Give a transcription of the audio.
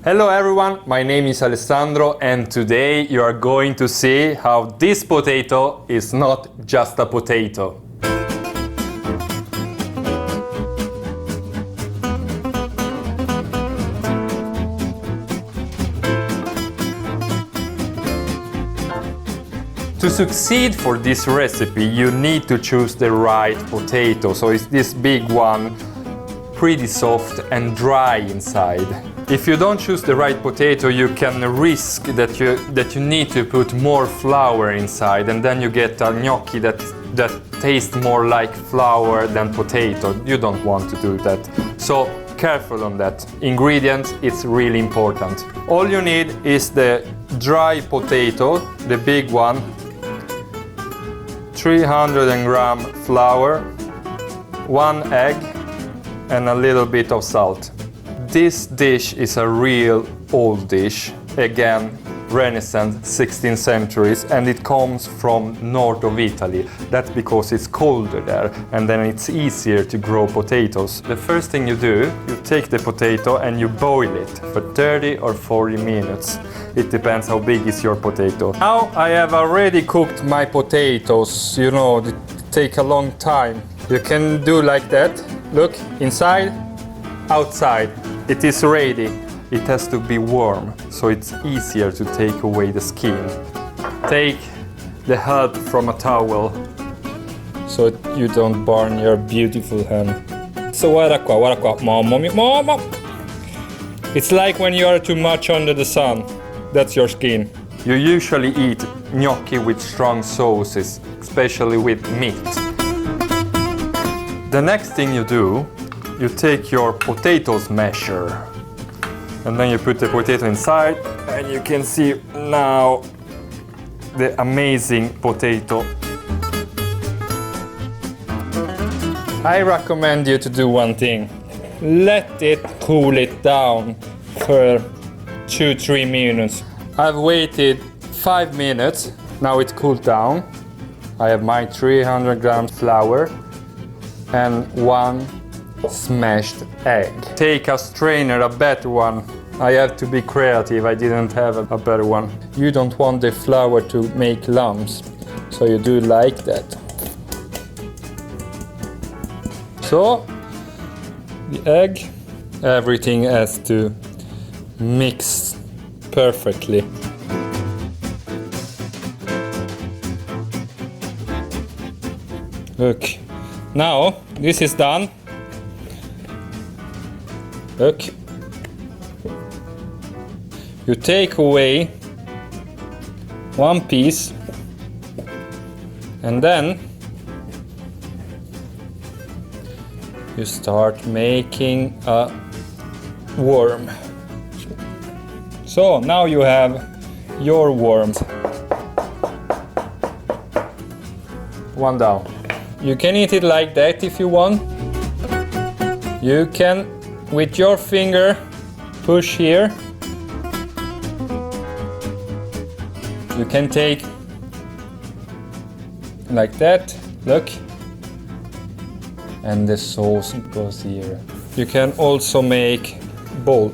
Hello everyone, my name is Alessandro and today you are going to see how this potato is not just a potato. To succeed for this recipe, you need to choose the right potato. So it's this big one, pretty soft and dry inside. If you don't choose the right potato, you can risk that you need to put more flour inside, and then you get a gnocchi that tastes more like flour than potato. You don't want to do that. So careful on that. Ingredients, it's really important. All you need is the dry potato, the big one, 300 gram flour, 1 egg and a little bit of salt. This dish is a real old dish, again Renaissance, 16th centuries, and it comes from north of Italy. That's because it's colder there and then it's easier to grow potatoes. The first thing you do, you take the potato and you boil it for 30 or 40 minutes. It depends how big is your potato. Now I have already cooked my potatoes, you know, it takes a long time. You can do like that. Look, inside, outside. It is ready. It has to be warm, so it's easier to take away the skin. Take the help from a towel, so you don't burn your beautiful hand. So guarda qua, mamma mia, mamma! It's like when you are too much under the sun. That's your skin. You usually eat gnocchi with strong sauces, especially with meat. The next thing you do, you take your potato smasher and then you put the potato inside and you can see now the amazing potato. I recommend you to do one thing. Let it cool it down for 2-3 minutes. I've waited 5 minutes. Now it cooled down. I have my 300 grams flour and 1 smashed egg. Take a strainer, a better one. I have to be creative, I didn't have a better one. You don't want the flour to make lumps, so you do like that. So, the egg, everything has to mix perfectly. Look, now this is done. Look, you take away one piece and then you start making a worm. So now you have your worms. One down. You can eat it like that if you want. You can, with your finger, push here. You can take like that, look. And the sauce goes here. You can also make bowl.